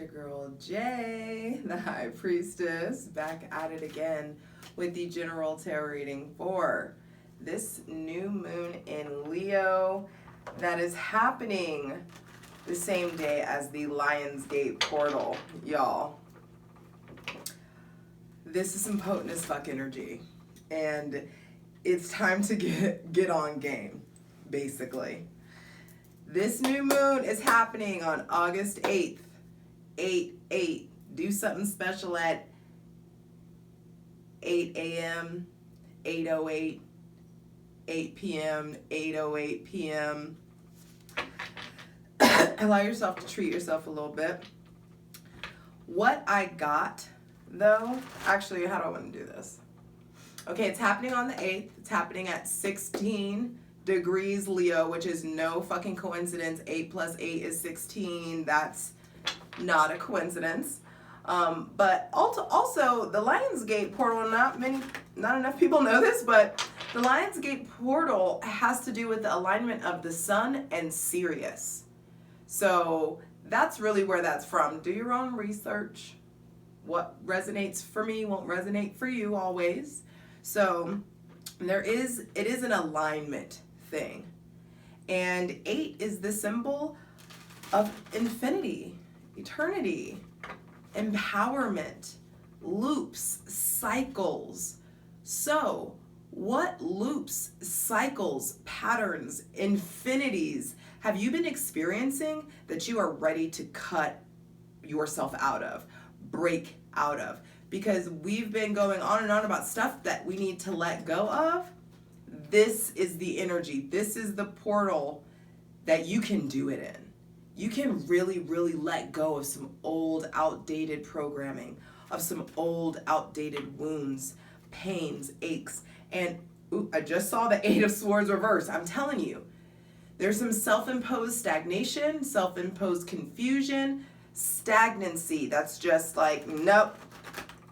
your girl Jay, the High Priestess, back at it again with the general tarot reading for this new moon in Leo that is happening the same day as the Lionsgate portal, y'all. This is some potent as fuck energy, and it's time to get on game, basically. This new moon is happening on August 8th, 8/8. Do something special at 8 a.m., 8:08, 8 p.m., 8:08 p.m. Allow yourself to treat yourself a little bit. What I got, though, actually, how do I want to do this? Okay, it's happening on the 8th. It's happening at 16 degrees Leo, which is no fucking coincidence. 8 plus 8 is 16. That's not a coincidence. But also the Lionsgate portal, not enough people know this, but the Lionsgate portal has to do with the alignment of the sun and Sirius. So that's really where that's from. Do your own research. What resonates for me won't resonate for you always. So it is an alignment thing. And 8 is the symbol of infinity, eternity, empowerment, loops, cycles. So what loops, cycles, patterns, infinities have you been experiencing that you are ready to cut yourself out of, break out of? Because we've been going on and on about stuff that we need to let go of. This is the energy. This is the portal that you can do it in. You can really, really let go of some old, outdated programming, of some old, outdated wounds, pains, aches. And I just saw the 8 of Swords reverse. I'm telling you, there's some self-imposed stagnation, self-imposed confusion, stagnancy. That's just like, nope.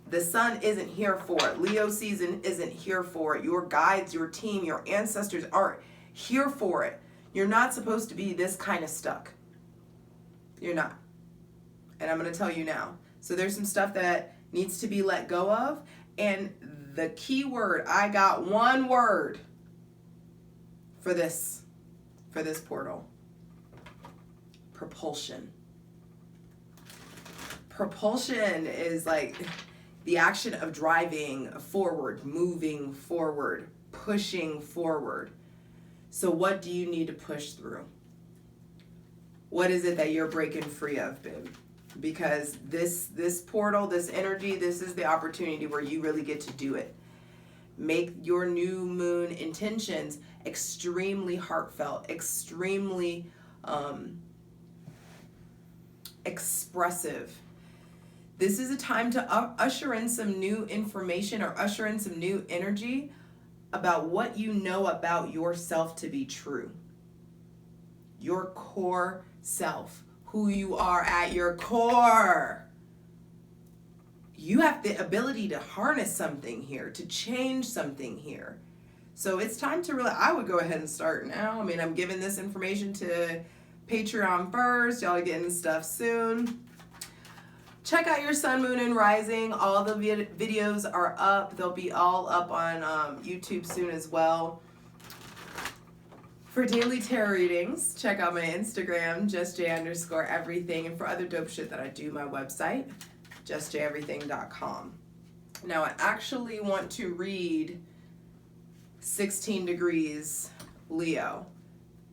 The sun isn't here for it. Leo season isn't here for it. Your guides, your team, your ancestors aren't here for it. You're not supposed to be this kind of stuck. You're not. And I'm going to tell you now. So there's some stuff that needs to be let go of. And the key word, I got one word for this portal. Propulsion. Propulsion is like the action of driving forward, moving forward, pushing forward. So what do you need to push through? What is it that you're breaking free of, babe? Because this portal, this energy, this is the opportunity where you really get to do it. Make your new moon intentions extremely heartfelt, extremely expressive. This is a time to usher in some new information or usher in some new energy about what you know about yourself to be true. Your core self, who you are at your core. You have the ability to harness something here, to change something here. So it's time to really, I would go ahead and start now. I mean, I'm giving this information to Patreon first. Y'all are getting stuff soon. Check out your sun, moon, and rising. All the videos are up. They'll be all up on YouTube soon as well. For daily tarot readings, check out my Instagram, justj_everything. And for other dope shit that I do, my website, justjeverything.com. Now, I actually want to read 16 degrees Leo.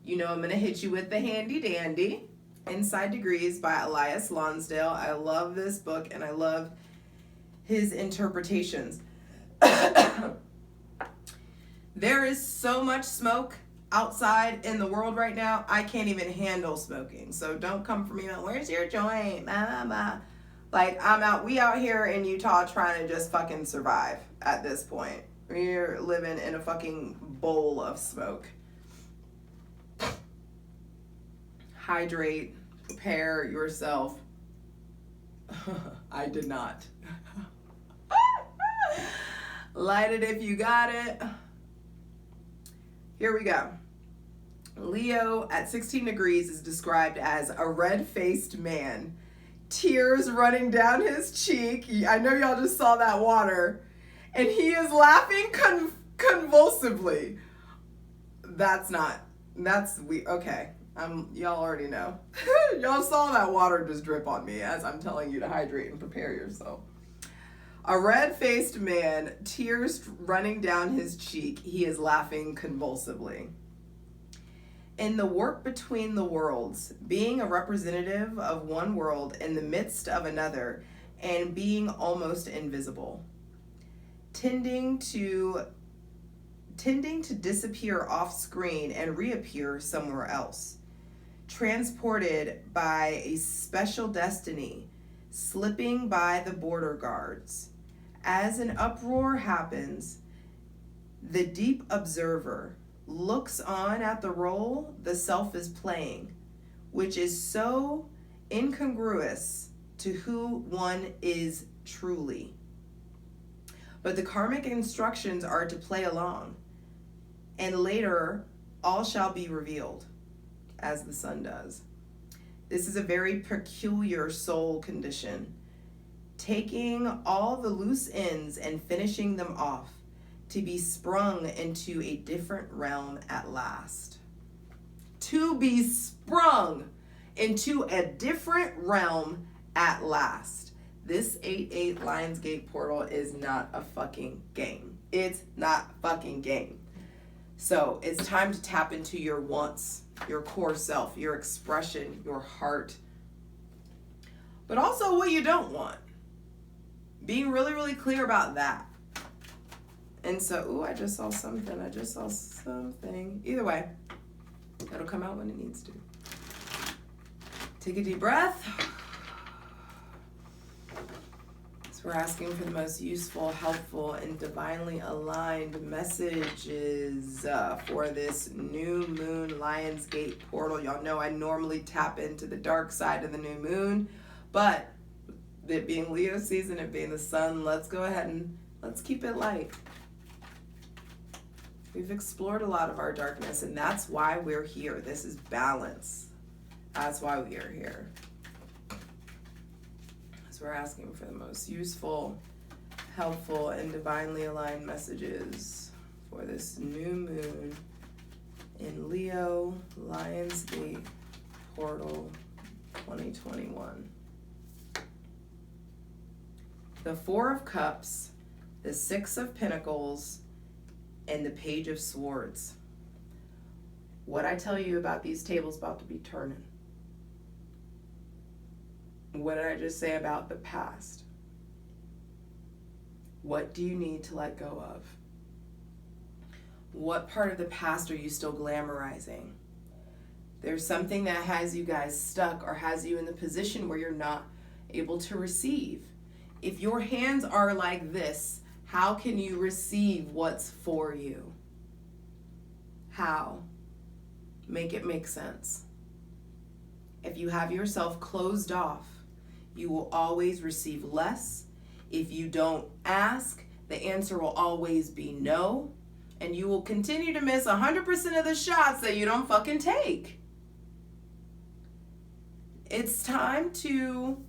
You know I'm going to hit you with the handy dandy. Inside Degrees by Elias Lonsdale. I love this book and I love his interpretations. There is so much smoke outside in the world right now. I can't even handle smoking. So don't come for me. Where's your joint? Like we out here in Utah trying to just fucking survive at this point. We're living in a fucking bowl of smoke. Hydrate, prepare yourself. I did not. Light it if you got it. Here we go. Leo at 16 degrees is described as a red-faced man tears running down his cheek. I know y'all just saw that water. And he is laughing convulsively. Okay. Y'all already know. Y'all saw that water just drip on me as I'm telling you to hydrate and prepare yourself. A red-faced man, tears running down his cheek. He is laughing convulsively. In the warp between the worlds, being a representative of one world in the midst of another, and being almost invisible. Tending to disappear off screen and reappear somewhere else. Transported by a special destiny, slipping by the border guards. As an uproar happens, the deep observer looks on at the role the self is playing, which is so incongruous to who one is truly. But the karmic instructions are to play along, and later all shall be revealed, as the sun does. This is a very peculiar soul condition, taking all the loose ends and finishing them off, to be sprung into a different realm at last. To be sprung into a different realm at last. This 8/8 Lionsgate portal is not a fucking game. It's not fucking game. So it's time to tap into your wants, your core self, your expression, your heart, but also what you don't want. Being really, really clear about that. And so, I just saw something. Either way, it'll come out when it needs to. Take a deep breath. So we're asking for the most useful, helpful, and divinely aligned messages for this new moon Lionsgate portal. Y'all know I normally tap into the dark side of the new moon, but it being Leo season, it being the sun, let's go ahead and let's keep it light. We've explored a lot of our darkness, and that's why we're here. This is balance. That's why we are here. So we're asking for the most useful, helpful, and divinely aligned messages for this new moon in Leo, Lionsgate, Portal 2021. The Four of Cups, the Six of Pentacles, and the Page of Swords. What I tell you about these tables about to be turning. What did I just say about the past? What do you need to let go of? What part of the past are you still glamorizing? There's something that has you guys stuck or has you in the position where you're not able to receive. If your hands are like this, how can you receive what's for you? How? Make it make sense. If you have yourself closed off, you will always receive less. If you don't ask, the answer will always be no. And you will continue to miss 100% of the shots that you don't fucking take. It's time to,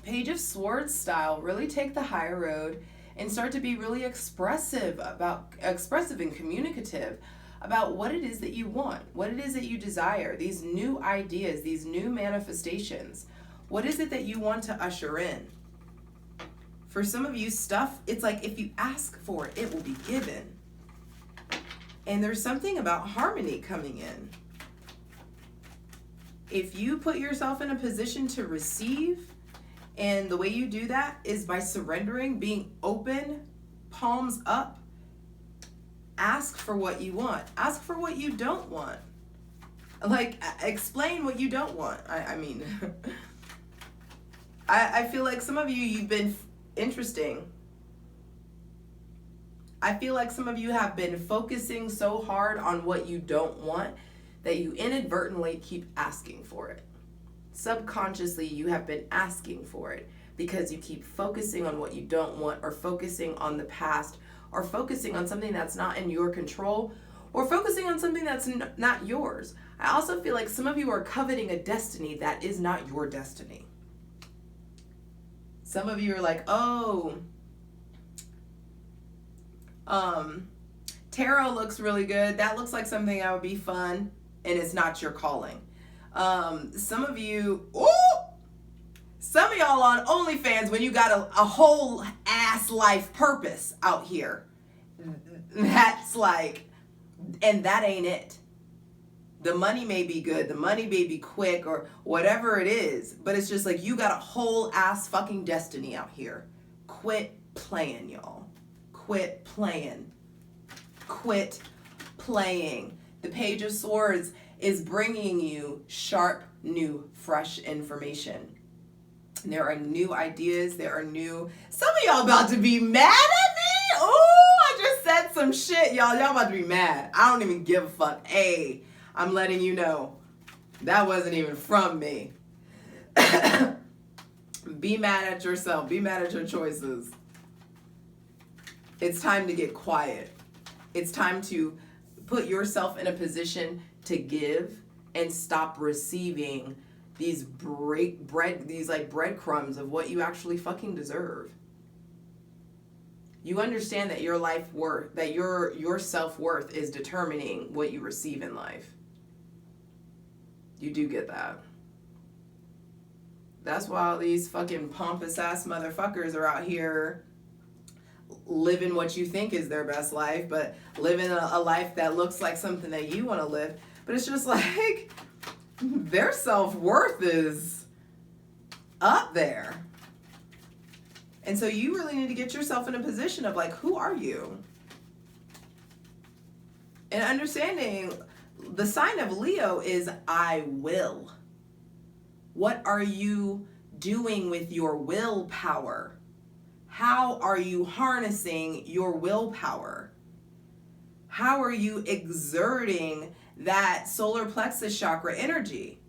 Page of Swords style, really take the high road and start to be really expressive and communicative about what it is that you want, what it is that you desire, these new ideas, these new manifestations. What is it that you want to usher in? For some of you, stuff, it's like if you ask for it, it will be given. And there's something about harmony coming in. If you put yourself in a position to receive, and the way you do that is by surrendering, being open, palms up. Ask for what you want. Ask for what you don't want. Like, explain what you don't want. I mean, I feel like some of you, you've been interesting. I feel like some of you have been focusing so hard on what you don't want that you inadvertently keep asking for it. Subconsciously, you have been asking for it because you keep focusing on what you don't want, or focusing on the past, or focusing on something that's not in your control, or focusing on something that's not yours. I also feel like some of you are coveting a destiny that is not your destiny. Some of you are like, oh, tarot looks really good. That looks like something that would be fun, and it's not your calling. Some of you, some of y'all on OnlyFans when you got a whole ass life purpose out here. That's like, and that ain't it. The money may be good, the money may be quick or whatever it is, but it's just like you got a whole ass fucking destiny out here. Quit playing, y'all. Quit playing. Quit playing. The Page of Swords is bringing you sharp, new, fresh information. There are new ideas. There are new... Some of y'all about to be mad at me. Oh, I just said some shit, y'all. Y'all about to be mad. I don't even give a fuck. Hey, I'm letting you know. That wasn't even from me. Be mad at yourself. Be mad at your choices. It's time to get quiet. It's time to put yourself in a position to give and stop receiving these breadcrumbs of what you actually fucking deserve. You understand that your life worth, that your self-worth is determining what you receive in life. You do get that. That's why all these fucking pompous ass motherfuckers are out here living what you think is their best life, but living a life that looks like something that you want to live. But it's just like their self-worth is up there. And so you really need to get yourself in a position of like, who are you? And understanding the sign of Leo is I will. What are you doing with your willpower? How are you harnessing your willpower? How are you exerting that solar plexus chakra energy?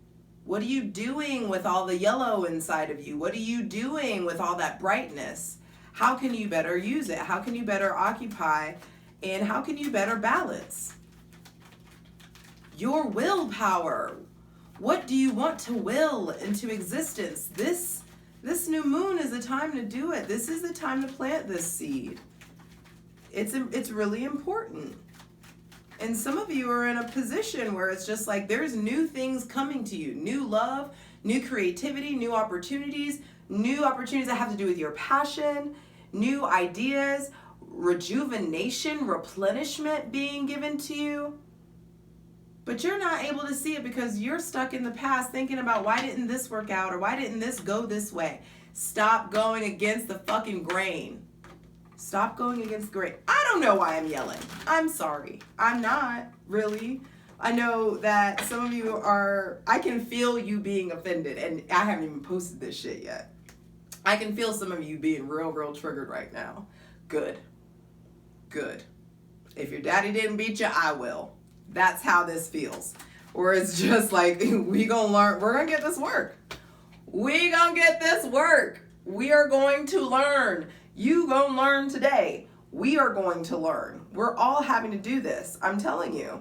What are you doing with all the yellow inside of you? What are you doing with all that brightness? How can you better use it? How can you better occupy? And how can you better balance? Your willpower. What do you want to will into existence? This new moon is the time to do it. This is the time to plant this seed. It's really important. And some of you are in a position where it's just like there's new things coming to you. New love, new creativity, new opportunities that have to do with your passion, new ideas, rejuvenation, replenishment being given to you. But you're not able to see it because you're stuck in the past thinking about why didn't this work out or why didn't this go this way. Stop going against the fucking grain. Stop going against grain. I don't know why I'm yelling. I'm sorry. I'm not really. I know that some of you are, I can feel you being offended, and I haven't even posted this shit yet. I can feel some of you being real triggered right now. Good. Good. If your daddy didn't beat you, I will. That's how this feels. Or it's just like, we gonna learn, we're gonna get this work. We gonna get this work. We are going to learn. You gonna learn today. We are going to learn. We're all having to do this. I'm telling you.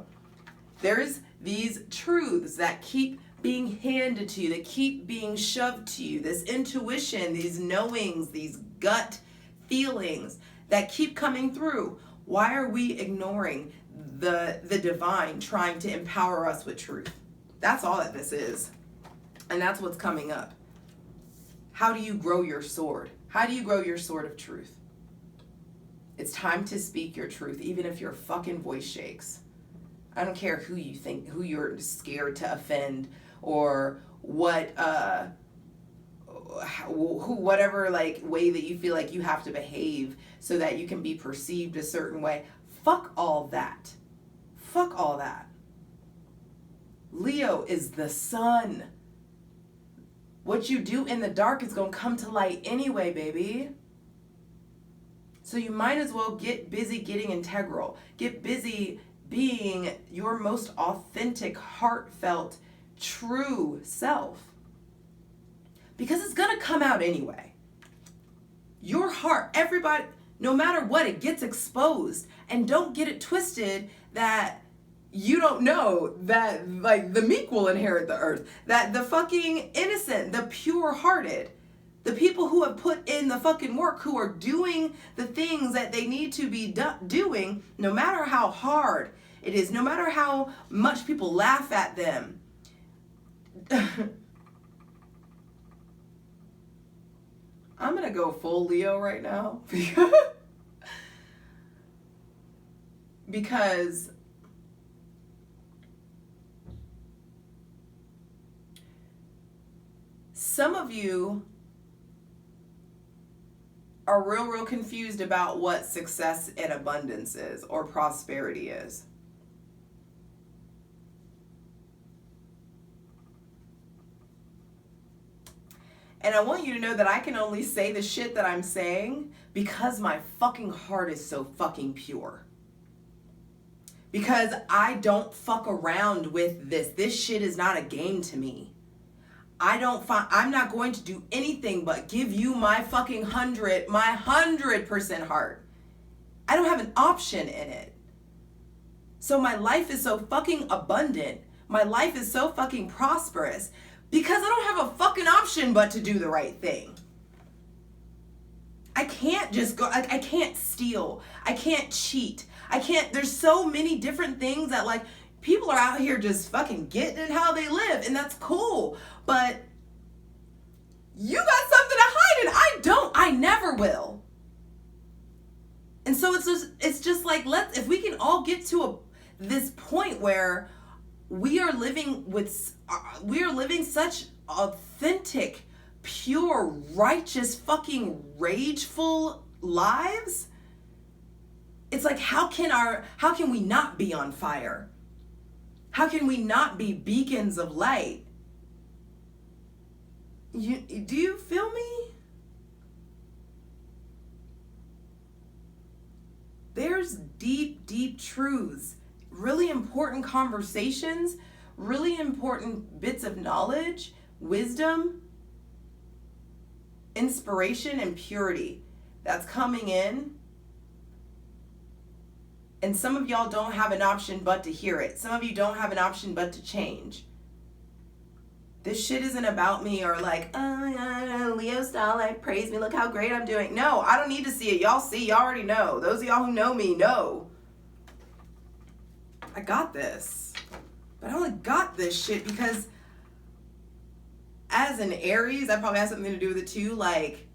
There's these truths that keep being handed to you, that keep being shoved to you. This intuition, these knowings, these gut feelings that keep coming through. Why are we ignoring the divine trying to empower us with truth? That's all that this is. And that's what's coming up. How do you grow your sword? How do you grow your sword of truth? It's time to speak your truth, even if your fucking voice shakes. I don't care who you think, who you're scared to offend, or what, whatever like way that you feel like you have to behave so that you can be perceived a certain way. Fuck all that. Fuck all that. Leo is the sun. What you do in the dark is going to come to light anyway, baby. So you might as well get busy getting integral. Get busy being your most authentic, heartfelt, true self. Because it's going to come out anyway. Your heart, everybody, no matter what, it gets exposed. And don't get it twisted that you don't know that like the meek will inherit the earth. That the fucking innocent, the pure-hearted, The people who have put in the fucking work, who are doing the things that they need to be doing, no matter how hard it is, no matter how much people laugh at them. I'm going to go full Leo right now. Because some of you are real confused about what success and abundance is, or prosperity is. And I want you to know that I can only say the shit that I'm saying because my fucking heart is so fucking pure. Because I don't fuck around with this. This shit is not a game to me. I'm not going to do anything but give you my fucking 100% heart. I don't have an option in it. So my life is so fucking abundant. My life is so fucking prosperous because I don't have a fucking option but to do the right thing. I can't just go, I can't steal. I can't cheat. There's so many different things that, like, people are out here just fucking getting it how they live, and that's cool. But you got something to hide, and I don't. I never will. And so it's just like, if we can all get to this point where we are living such authentic, pure, righteous, fucking rageful lives. It's like, how can we not be on fire? How can we not be beacons of light? Do you feel me? There's deep truths, really important conversations, really important bits of knowledge, wisdom, inspiration, and purity that's coming in. And some of y'all don't have an option but to hear it. Some of you don't have an option but to change. This shit isn't about me or like, oh, Leo style, like, praise me, look how great I'm doing. No, I don't need to see it. Y'all see, y'all already know. Those of y'all who know me know. I got this. But I only got this shit because as an Aries, that probably has something to do with it too. Like,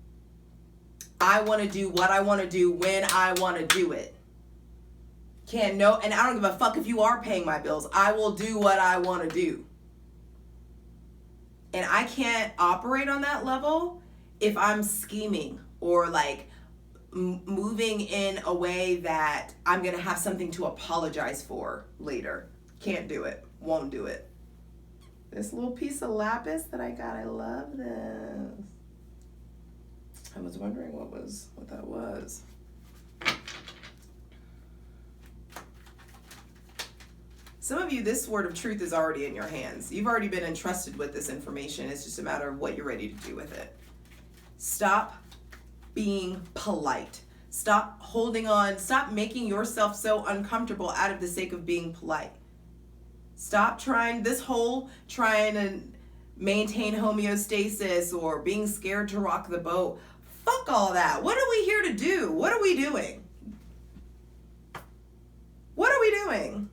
I want to do what I want to do when I want to do it. And I don't give a fuck if you are paying my bills. I will do what I want to do. And I can't operate on that level if I'm scheming or like moving in a way that I'm going to have something to apologize for later. Can't do it. Won't do it. This little piece of lapis that I got, I love this. I was wondering what that was. Some of you, this word of truth is already in your hands. You've already been entrusted with this information. It's just a matter of what you're ready to do with it. Stop being polite. Stop holding on. Stop making yourself so uncomfortable out of the sake of being polite. Stop trying to maintain homeostasis or being scared to rock the boat. Fuck all that. What are we here to do? What are we doing? What are we doing?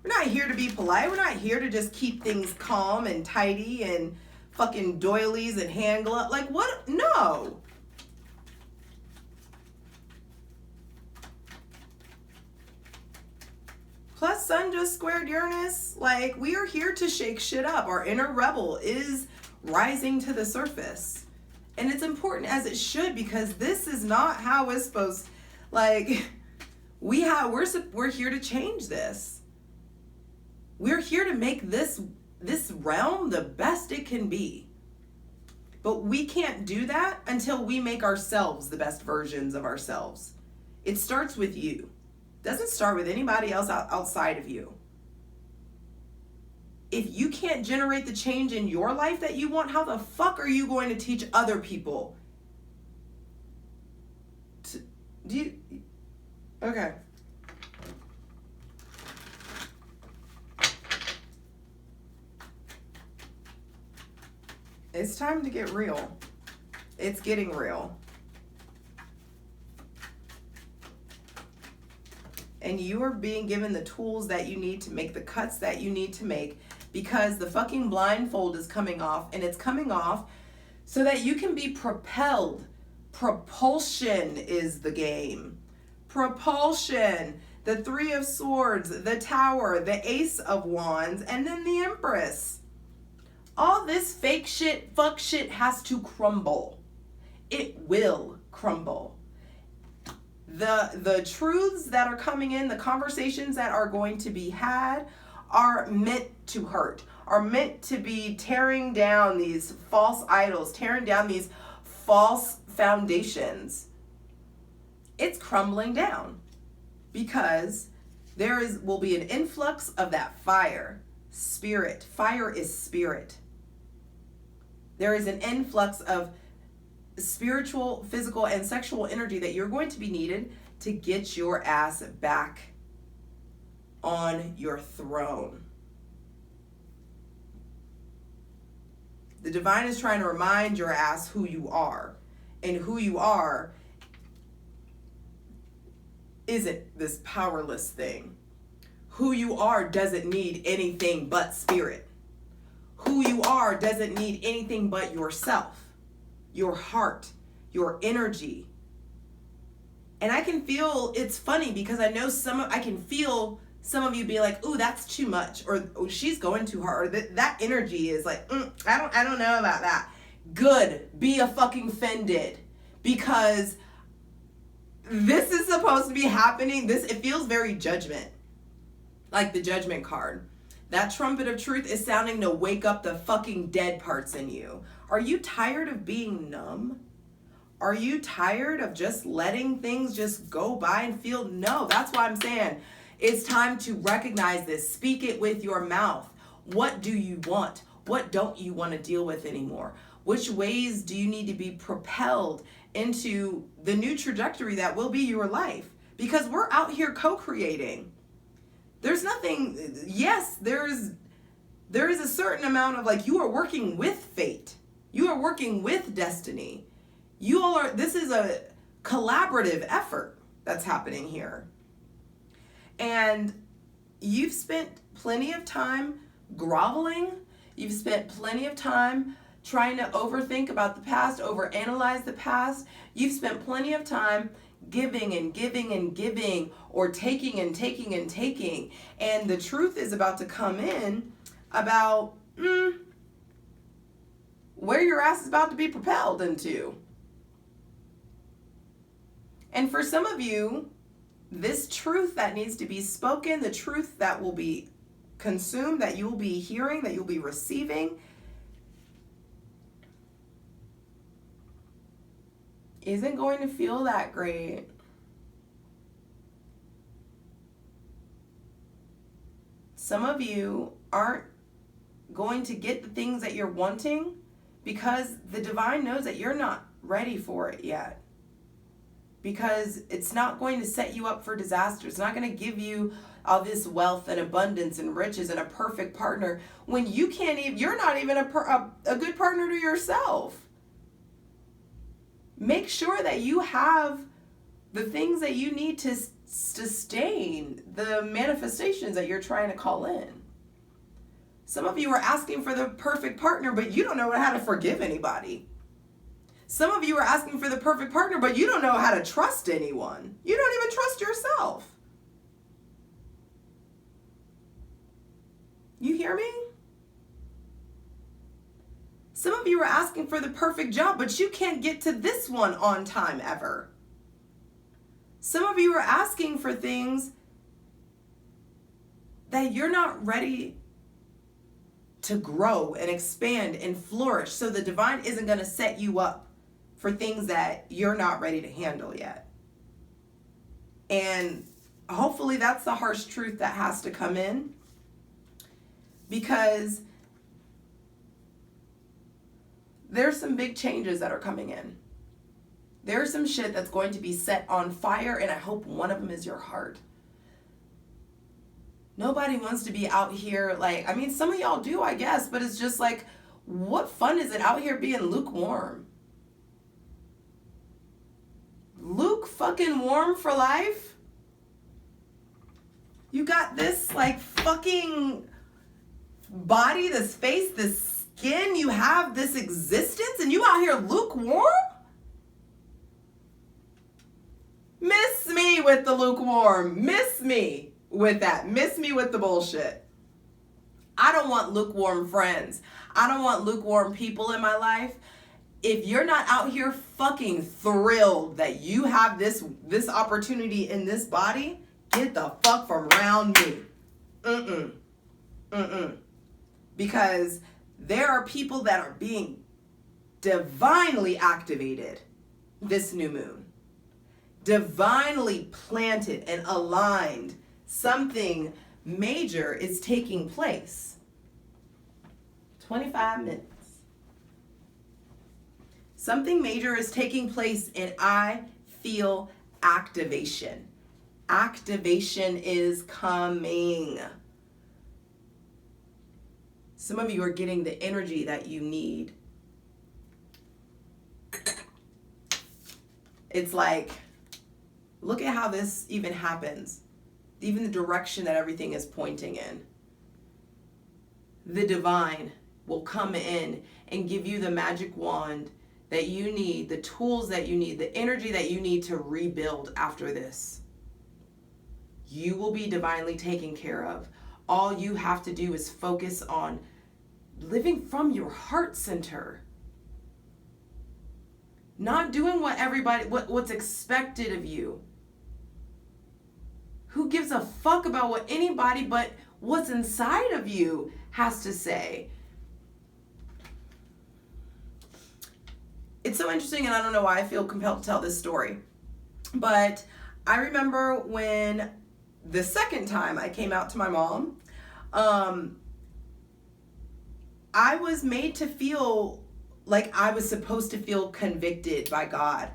We're not here to be polite. We're not here to just keep things calm and tidy and fucking doilies and hand glove. Like, what? No. Plus, Sun just squared Uranus. Like, we are here to shake shit up. Our inner rebel is rising to the surface. And it's important as it should, because this is not how it's supposed. Like, we're here to change this. We're here to make this realm the best it can be. But we can't do that until we make ourselves the best versions of ourselves. It starts with you. It doesn't start with anybody else outside of you. If you can't generate the change in your life that you want, how the fuck are you going to teach other people? Okay. It's time to get real. It's getting real. And you are being given the tools that you need to make the cuts that you need to make, because the fucking blindfold is coming off, and it's coming off so that you can be propelled. Propulsion is the game. Propulsion. The Three of Swords, the Tower, the Ace of Wands, and then the Empress. All this fake shit, fuck shit has to crumble. It will crumble. The truths that are coming in, the conversations that are going to be had are meant to hurt, are meant to be tearing down these false idols, tearing down these false foundations. It's crumbling down because will be an influx of that fire. Spirit. Fire is spirit. There is an influx of spiritual, physical, and sexual energy that you're going to be needed to get your ass back on your throne. The divine is trying to remind your ass who you are. And who you are isn't this powerless thing. Who you are doesn't need anything but spirit. Who you are doesn't need anything but yourself, your heart, your energy. And I can feel, it's funny because I know I can feel some of you be like, ooh, that's too much, or oh, she's going too hard, or that energy is like, I don't know about that. Good, be a fucking offended, because this is supposed to be happening. It feels very judgment, like the Judgment card. That trumpet of truth is sounding to wake up the fucking dead parts in you. Are you tired of being numb? Are you tired of just letting things just go by and feel? No, that's why I'm saying it's time to recognize this. Speak it with your mouth. What do you want? What don't you want to deal with anymore? Which ways do you need to be propelled into the new trajectory that will be your life? Because we're out here co-creating. There's nothing, yes, there is a certain amount of, like, you are working with fate. You are working with destiny. This is a collaborative effort that's happening here. And you've spent plenty of time groveling. You've spent plenty of time trying to overthink about the past, overanalyze the past. You've spent plenty of time giving and giving and giving, or taking and taking and taking. And the truth is about to come in about where your ass is about to be propelled into. And for some of you, this truth that needs to be spoken, the truth that will be consumed, that you'll be hearing, that you'll be receiving, isn't going to feel that great. Some of you aren't going to get the things that you're wanting because the divine knows that you're not ready for it yet. Because it's not going to set you up for disaster. It's not going to give you all this wealth and abundance and riches and a perfect partner when you're not even a good partner to yourself. Make sure that you have the things that you need to sustain the manifestations that you're trying to call in. Some of you are asking for the perfect partner, but you don't know how to forgive anybody. Some of you are asking for the perfect partner, but you don't know how to trust anyone. You don't even trust yourself. You hear me? Some of you are asking for the perfect job, but you can't get to this one on time ever. Some of you are asking for things that you're not ready to grow and expand and flourish. So the divine isn't going to set you up for things that you're not ready to handle yet. And hopefully that's the harsh truth that has to come in, because there's some big changes that are coming in. There's some shit that's going to be set on fire, and I hope one of them is your heart. Nobody wants to be out here like, I mean, some of y'all do, I guess, but it's just like, what fun is it out here being lukewarm? fucking warm for life? You got this like fucking body, this face, this skin, you have this existence, and you out here lukewarm? Miss me with the lukewarm. Miss me with that. Miss me with the bullshit. I don't want lukewarm friends. I don't want lukewarm people in my life. If you're not out here fucking thrilled that you have this opportunity in this body, get the fuck from around me. Because there are people that are being divinely activated this new moon. Divinely planted and aligned. Something major is taking place. 25 minutes. Something major is taking place, and I feel activation. Activation is coming. Some of you are getting the energy that you need. It's like, look at how this even happens. Even the direction that everything is pointing in. The divine will come in and give you the magic wand that you need, the tools that you need, the energy that you need to rebuild after this. You will be divinely taken care of. All you have to do is focus on living from your heart center. Not doing what's expected of you. Who gives a fuck about what anybody but what's inside of you has to say? It's so interesting, and I don't know why I feel compelled to tell this story. But I remember when the second time I came out to my mom, I was made to feel like I was supposed to feel convicted by God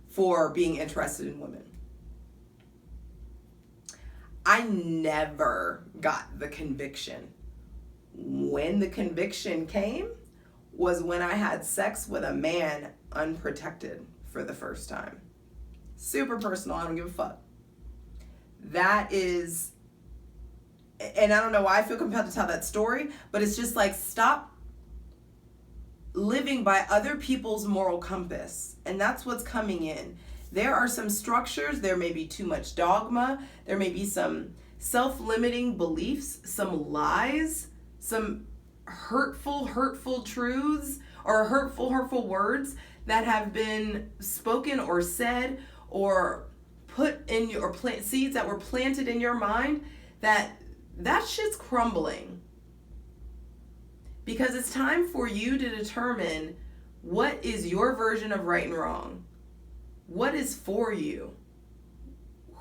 for being interested in women. I never got the conviction. When the conviction came was when I had sex with a man unprotected for the first time. Super personal, I don't give a fuck. That is, and I don't know why I feel compelled to tell that story, but it's just like, stop living by other people's moral compass. And that's what's coming in. There are some structures, there may be too much dogma, there may be some self-limiting beliefs, some lies, some hurtful truths, or hurtful words that have been spoken or said or put in your seeds that were planted in your mind, that shit's crumbling. Because it's time for you to determine what is your version of right and wrong. What is for you?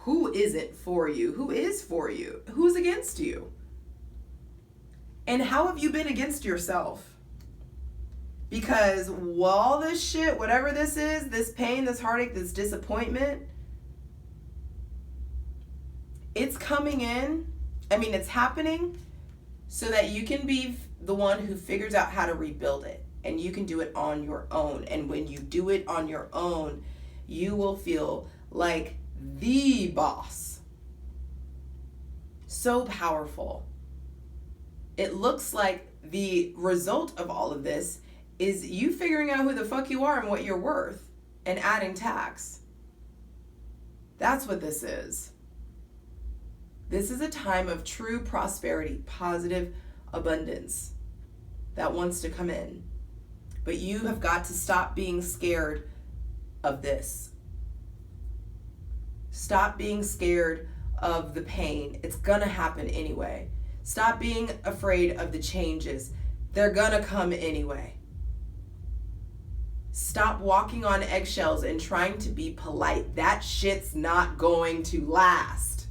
Who isn't for you? Who is for you? Who's against you? And how have you been against yourself? Because all this shit, whatever this is, this pain, this heartache, this disappointment, it's coming in. I mean, it's happening so that you can be the one who figures out how to rebuild it. And you can do it on your own. And when you do it on your own, you will feel like the boss. So powerful. It looks like the result of all of this is you figuring out who the fuck you are and what you're worth and adding tax. That's what this is. This is a time of true prosperity, positive abundance that wants to come in. But you have got to stop being scared of this. Stop being scared of the pain. It's gonna happen anyway. Stop being afraid of the changes. They're gonna come anyway. Stop walking on eggshells and trying to be polite. That shit's not going to last.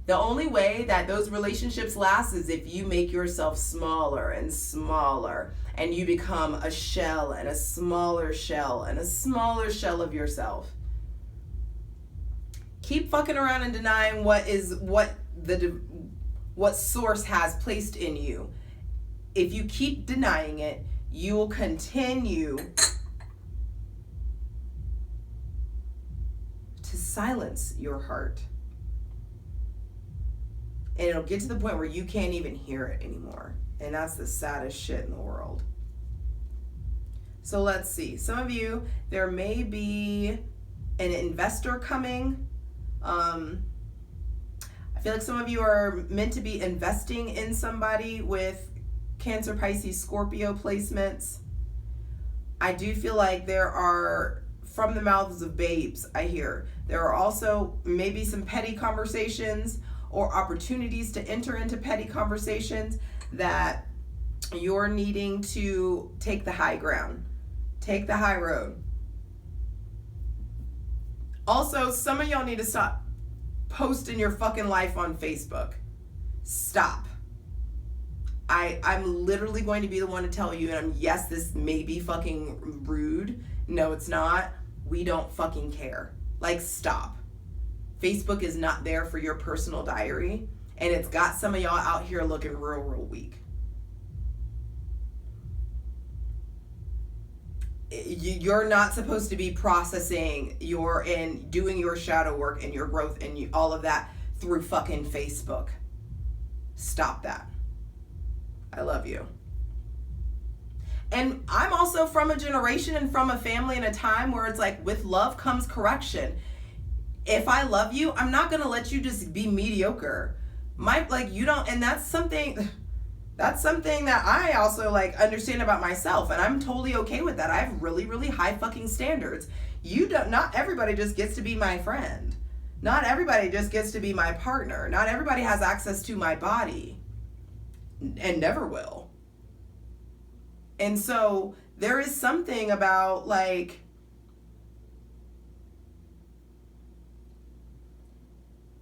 The only way that those relationships last is if you make yourself smaller and smaller, and you become a shell and a smaller shell and a smaller shell of yourself. Keep fucking around and denying what source has placed in you. If you keep denying it, you will continue to silence your heart. And it'll get to the point where you can't even hear it anymore. And that's the saddest shit in the world. So let's see. Some of you, there may be an investor coming. I feel like some of you are meant to be investing in somebody with Cancer, Pisces, Scorpio placements. I do feel like there are, from the mouths of babes, I hear, there are also maybe some petty conversations or opportunities to enter into petty conversations that you're needing to take the high ground, take the high road. Also, some of y'all need to stop posting your fucking life on Facebook. Stop. I'm literally going to be the one to tell you, and yes, this may be fucking rude. No, it's not. We don't fucking care. Like, stop. Facebook is not there for your personal diary, and it's got some of y'all out here looking real weak. You're not supposed to be processing and doing your shadow work and your growth and all of that through fucking Facebook. Stop that. I love you. And I'm also from a generation and from a family and a time where it's like, with love comes correction. If I love you, I'm not going to let you just be mediocre. And that's something that I also understand about myself, and I'm totally okay with that. I have really, really high fucking standards. Not everybody just gets to be my friend. Not everybody just gets to be my partner. Not everybody has access to my body. And never will. And so there is something about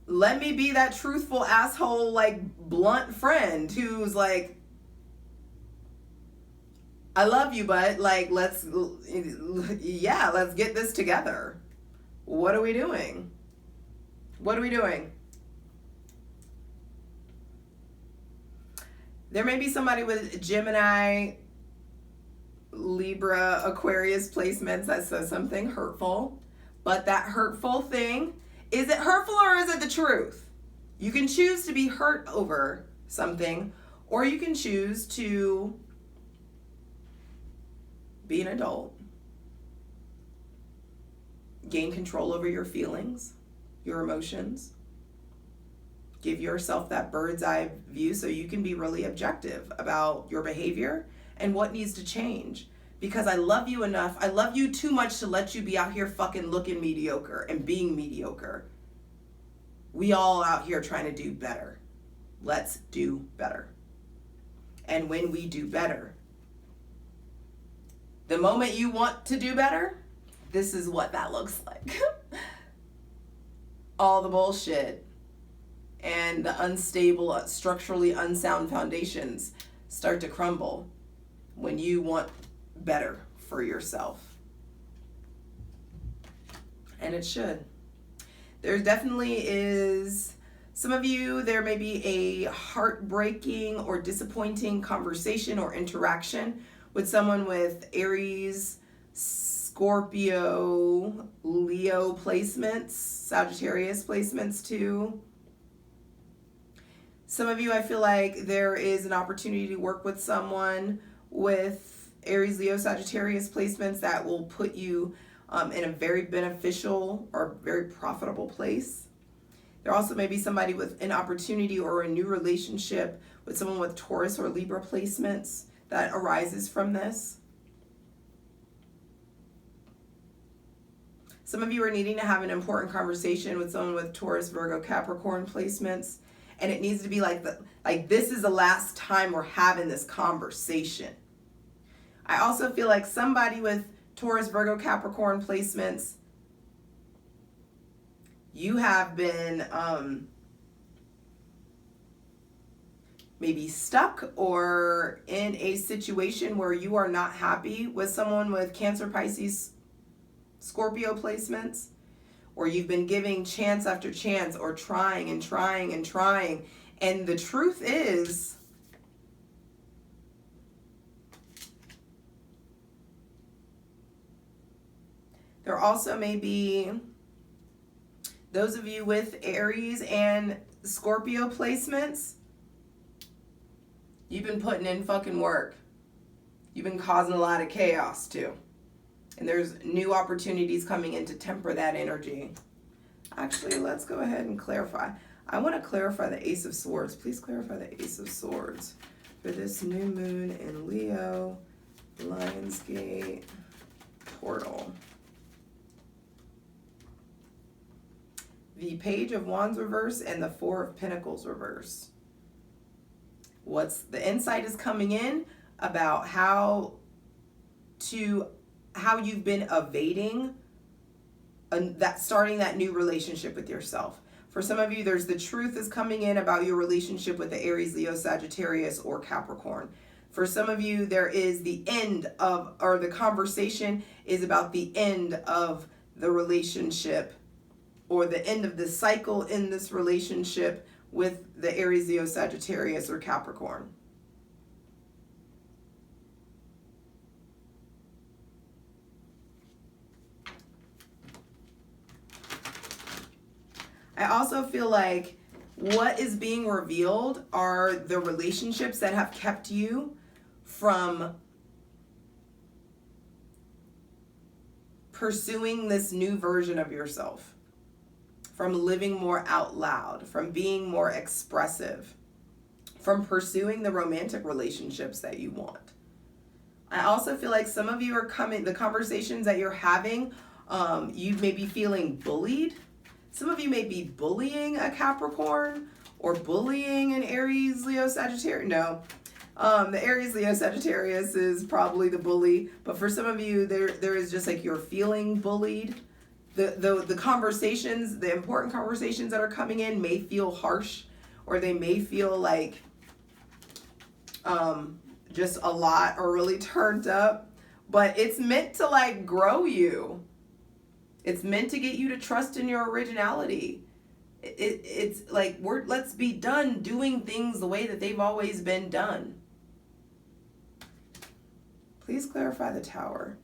let me be that truthful asshole, blunt friend who's like, I love you, but let's get this together. What are we doing? What are we doing? There may be somebody with Gemini, Libra, Aquarius placements that says something hurtful. But that hurtful thing, is it hurtful or is it the truth? You can choose to be hurt over something, or you can choose to be an adult, gain control over your feelings, your emotions. Give yourself that bird's eye view so you can be really objective about your behavior and what needs to change. Because I love you enough, I love you too much to let you be out here fucking looking mediocre and being mediocre. We all out here trying to do better. Let's do better. And when we do better, the moment you want to do better, this is what that looks like. All the bullshit and the unstable, structurally unsound foundations start to crumble when you want better for yourself. And it should. There definitely is, some of you, there may be a heartbreaking or disappointing conversation or interaction with someone with Aries, Scorpio, Leo placements, Sagittarius placements too. Some of you, I feel like there is an opportunity to work with someone with Aries, Leo, Sagittarius placements that will put you in a very beneficial or very profitable place. There also may be somebody with an opportunity or a new relationship with someone with Taurus or Libra placements that arises from this. Some of you are needing to have an important conversation with someone with Taurus, Virgo, Capricorn placements. And it needs to be like this is the last time we're having this conversation. I also feel like somebody with Taurus, Virgo, Capricorn placements, you have been maybe stuck or in a situation where you are not happy with someone with Cancer, Pisces, Scorpio placements. Or you've been giving chance after chance or trying and trying and trying. And the truth is, there also may be those of you with Aries and Scorpio placements, you've been putting in fucking work. You've been causing a lot of chaos too. And there's new opportunities coming in to temper that energy. Actually, let's go ahead and clarify. I want to clarify the Ace of Swords. Please clarify the Ace of Swords for this new moon in Leo, Lionsgate, portal. The Page of Wands reverse and the Four of Pentacles reverse. What's the insight is coming in about how you've been evading starting that new relationship with yourself. For some of you, there's the truth is coming in about your relationship with the Aries, Leo, Sagittarius, or Capricorn. For some of you, there is the end of, or the conversation is about the end of the relationship or the end of the cycle in this relationship with the Aries, Leo, Sagittarius, or Capricorn. I also feel like what is being revealed are the relationships that have kept you from pursuing this new version of yourself, from living more out loud, from being more expressive, from pursuing the romantic relationships that you want. I also feel like some of you are the conversations that you're having, you may be feeling bullied. Some of you may be bullying a Capricorn or bullying an Aries, Leo, Sagittarius. No, the Aries, Leo, Sagittarius is probably the bully. But for some of you, there is just like you're feeling bullied. The conversations, the important conversations that are coming in may feel harsh, or they may feel like just a lot or really turned up. But it's meant to like grow you. It's meant to get you to trust in your originality. It's like, let's be done doing things the way that they've always been done. Please clarify the Tower.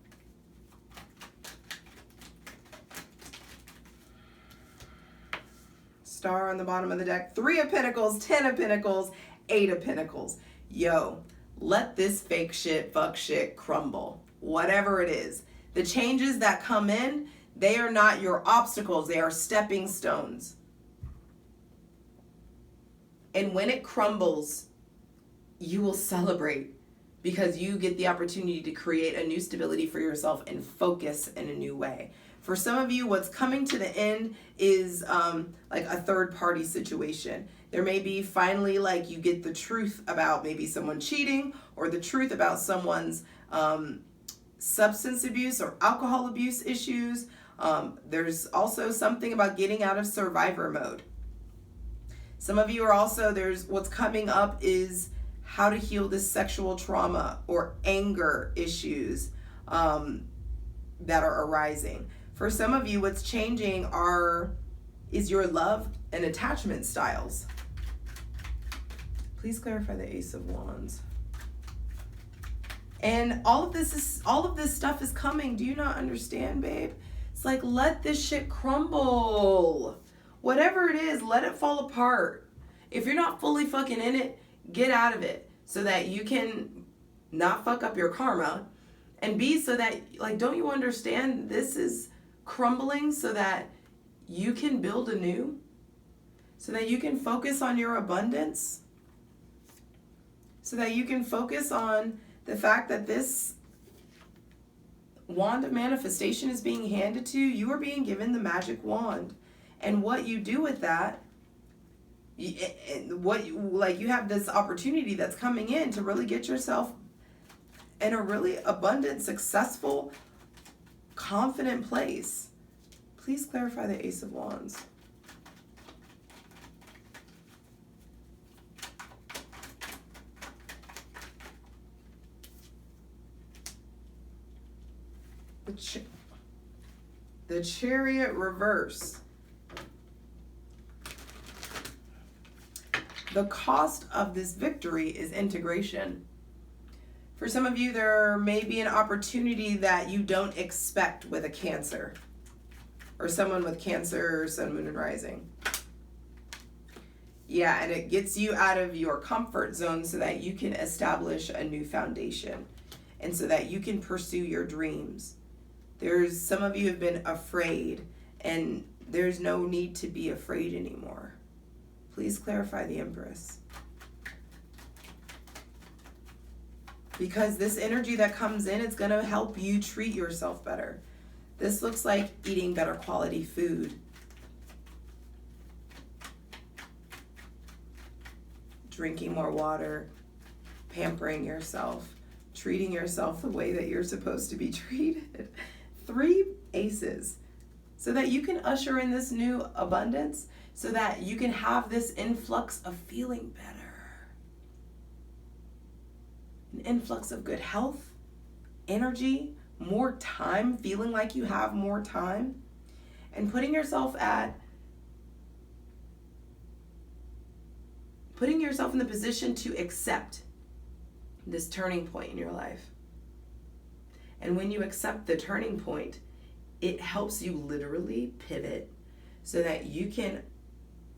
Star on the bottom of the deck. 3 of Pentacles, 10 of Pentacles, 8 of Pentacles. Yo, let this fake shit, fuck shit crumble. Whatever it is. The changes that come in, they are not your obstacles. They are stepping stones. And when it crumbles, you will celebrate because you get the opportunity to create a new stability for yourself and focus in a new way. For some of you, what's coming to the end is like a third party situation. There may be finally like you get the truth about maybe someone cheating, or the truth about someone's substance abuse or alcohol abuse issues. There's also something about getting out of survivor mode. Some of you are also, what's coming up is how to heal this sexual trauma or anger issues that are arising. For some of you, what's changing is your love and attachment styles. Please clarify the Ace of Wands. And all of this stuff is coming. Do you not understand, babe? It's like, let this shit crumble. Whatever it is, let it fall apart. If you're not fully fucking in it, get out of it so that you can not fuck up your karma. And B, so that, like, don't you understand this is crumbling so that you can build anew? So that you can focus on your abundance? So that you can focus on the fact that this wand of manifestation is being handed to you. You are being given the magic wand. And what you do with that, you have this opportunity that's coming in to really get yourself in a really abundant, successful, confident place. Please clarify the Ace of Wands. The Chariot reverse. The cost of this victory is integration. For some of you, there may be an opportunity that you don't expect with a Cancer. or someone with Cancer, Sun, Moon, and Rising. Yeah, and it gets you out of your comfort zone so that you can establish a new foundation and so that you can pursue your dreams. There's some of you have been afraid, and there's no need to be afraid anymore. Please clarify the Empress. Because this energy that comes in, it's going to help you treat yourself better. This looks like eating better quality food. Drinking more water, pampering yourself, treating yourself the way that you're supposed to be treated. 3 aces. So that you can usher in this new abundance, so that you can have this influx of feeling better. An influx of good health, energy, more time, feeling like you have more time, and putting yourself in the position to accept this turning point in your life. And when you accept the turning point, it helps you literally pivot so that you can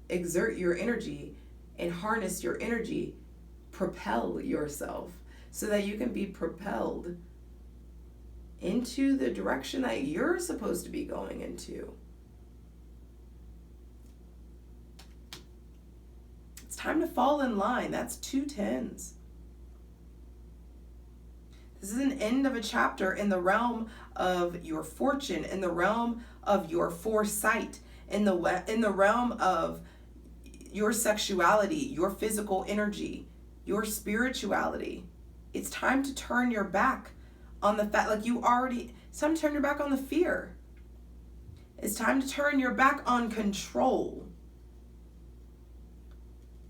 exert your energy and harness your energy, propel yourself so that you can be propelled into the direction that you're supposed to be going into. It's time to fall in line. That's 2 10s. This is an end of a chapter in the realm of your fortune, in the realm of your foresight, in the realm of your sexuality, your physical energy, your spirituality. It's time to turn your back on the fact, it's time to turn your back on the fear. It's time to turn your back on control.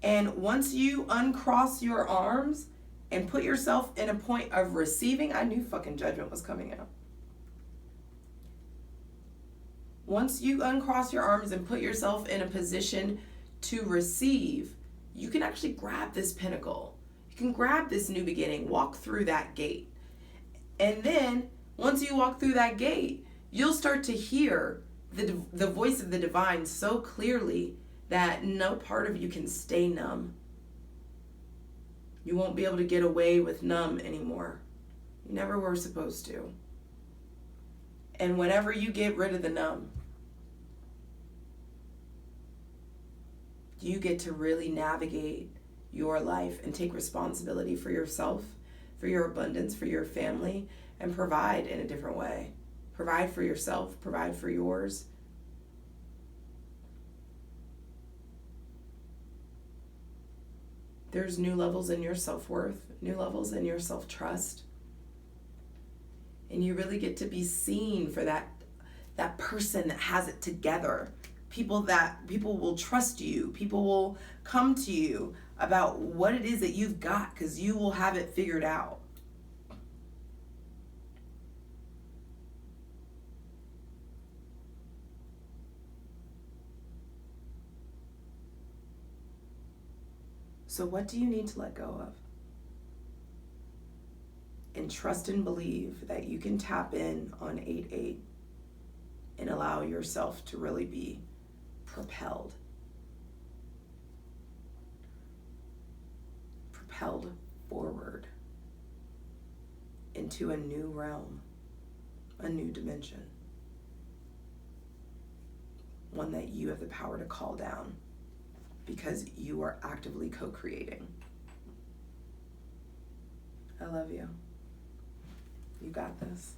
And once you uncross your arms and put yourself in a point of receiving, I knew fucking Judgment was coming out. Once you uncross your arms and put yourself in a position to receive, you can actually grab this pinnacle. You can grab this new beginning, walk through that gate. And then once you walk through that gate, you'll start to hear the voice of the divine so clearly that no part of you can stay numb. You won't be able to get away with numb anymore. You never were supposed to. And whenever you get rid of the numb, you get to really navigate your life and take responsibility for yourself, for your abundance, for your family, and provide in a different way. Provide for yourself, provide for yours. There's new levels in your self-worth, new levels in your self-trust. And you really get to be seen for that person that has it together. People will trust you. People will come to you about what it is that you've got because you will have it figured out. So what do you need to let go of? And trust and believe that you can tap in on 8/8 and allow yourself to really be propelled forward into a new realm, a new dimension, one that you have the power to call down because you are actively co-creating. I love you. You got this.